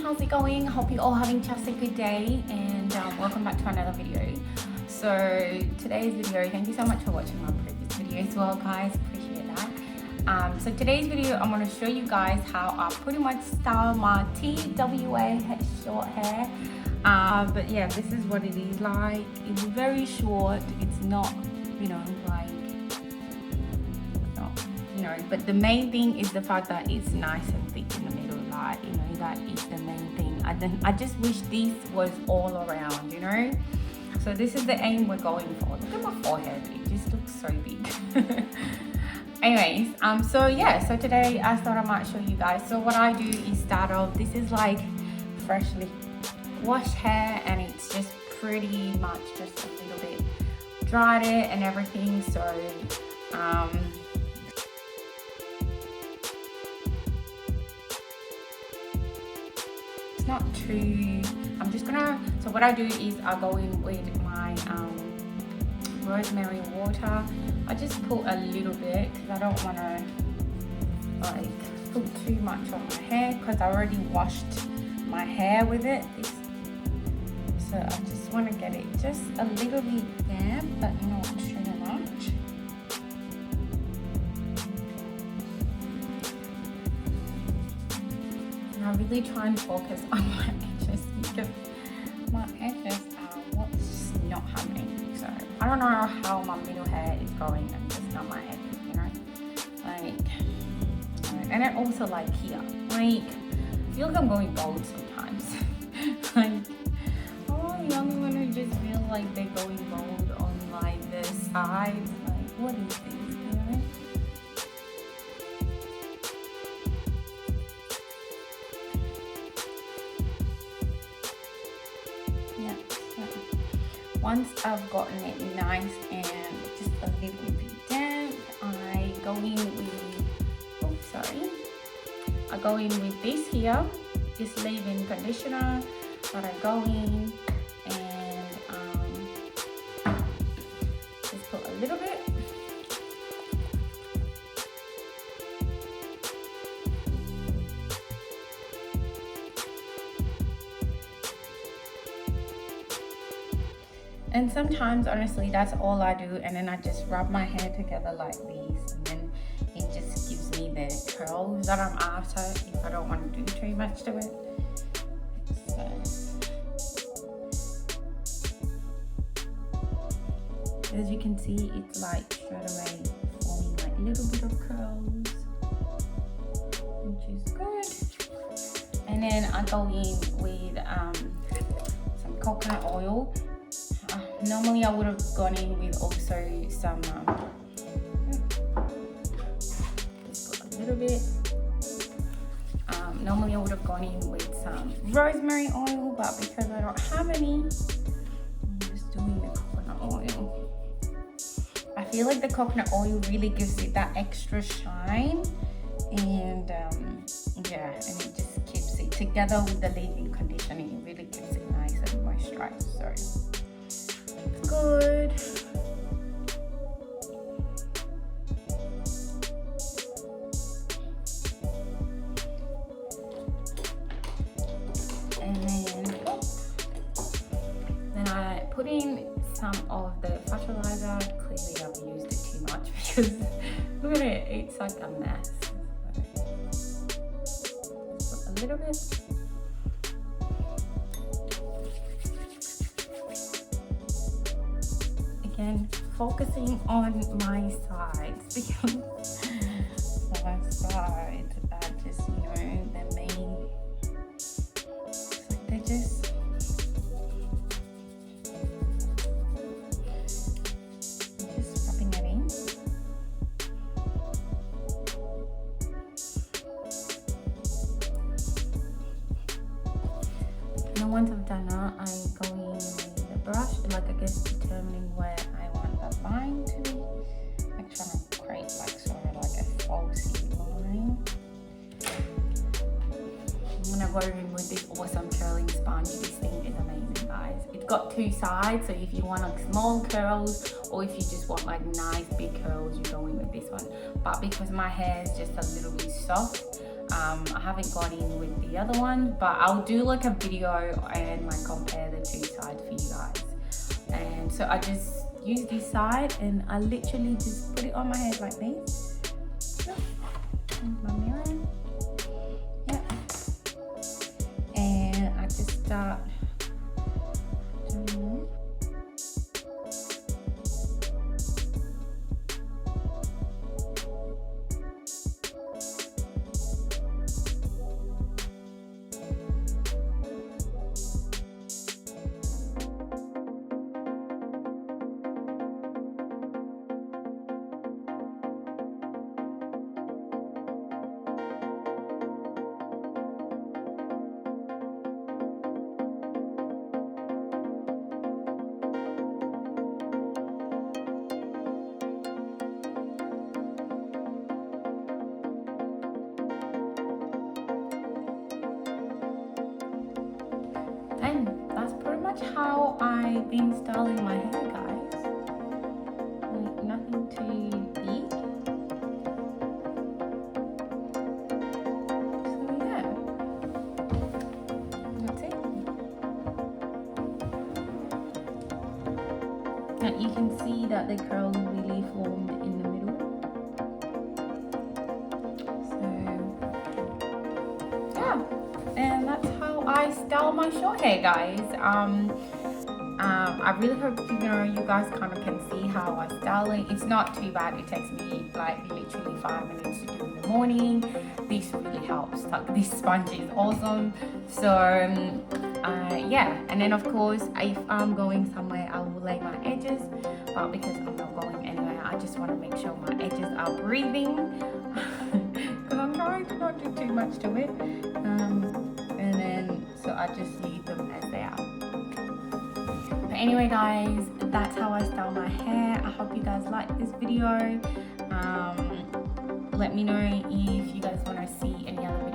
how's it going? Hope you're all having just a good day, and welcome back to another video. So today's video, thank you so much for watching my previous video as well, guys, appreciate that. So today's video, I'm going to show you guys how I pretty much style my TWA short hair. But yeah, this is what it is like. It's very short. It's not, but the main thing is the fact that it's nice and thick in the middle. Like, that is the main thing. I just wish this was all around, So this is the aim we're going for. Look at my forehead. It just looks so big. Anyways, so today I thought I might show you guys. So what I do is start off, this is like freshly washed hair, and it's just pretty much just a little bit dried it and everything. So it's not too, so what I do is I go in with my rosemary water. I just put a little bit because I don't want to put too much on my hair, because I already washed my hair with it. So I just want to get it just a little bit damp, but not too much. And I really try and focus on my edges, because my edges are what's not happening. So I don't know how my middle hair is going and just not my edges, and then also here, I feel like I'm going bold sometimes. Young women who just feel like they're going bold on the sides. What is this? Yeah. So once I've gotten it nice and just a little bit damp, I go in with this here, this leave-in conditioner. But I go in and just put a little bit. And sometimes, honestly, that's all I do, and then I just rub my hair together like this, and then it just gives me the curls that I'm after if I don't want to do too much to it. As you can see, it's straight away forming a little bit of curls, which is good. And then I go in with some coconut oil. Normally I would have gone in with also some, just put a little bit. Normally I would have gone in with some rosemary oil, but because I don't have any, I'm just doing the coconut oil. I feel like the coconut oil really gives it that extra shine, and and it just keeps it together with the leave-in conditioning. It really keeps it nice and moisturized, so it's good. And then I put in some of the fertilizer. Clearly I've used it too much, because look at it, it's like a mess. So just put a little bit. Again, focusing on my sides, because my sides are just, the main, they're just, once I've done that, I go in with the brush, determining where I want the line to be. Trying to create a falsy line. I'm gonna go in with this awesome curling sponge. This thing is amazing, guys. It's got two sides, so if you want small curls, or if you just want nice big curls, you go in with this one. But because my hair is just a little bit soft, I haven't got in with the other one, but I'll do like a video and like compare the two sides for you guys. And so I just use this side and I literally just put it on my head like this. My mirror. Yeah. And I just start doing and that's pretty much how I've been styling my hair, guys. Like, nothing too big. So yeah, that's it. Now you can see that the curl really formed in the middle. So yeah, and that's how I style my short hair, guys. I really hope you guys kind of can see how I style it. It's not too bad. It takes me like literally 5 minutes to do in the morning. This really helps. Like, this sponge is awesome. So yeah, and then of course if I'm going somewhere I will lay my edges, but because I'm not going anywhere I just want to make sure my edges are breathing because I'm trying to not do too much to it. And then so I just leave them as they are. But anyway guys, that's how I style my hair. I hope you guys like this video. Let me know if you guys want to see any other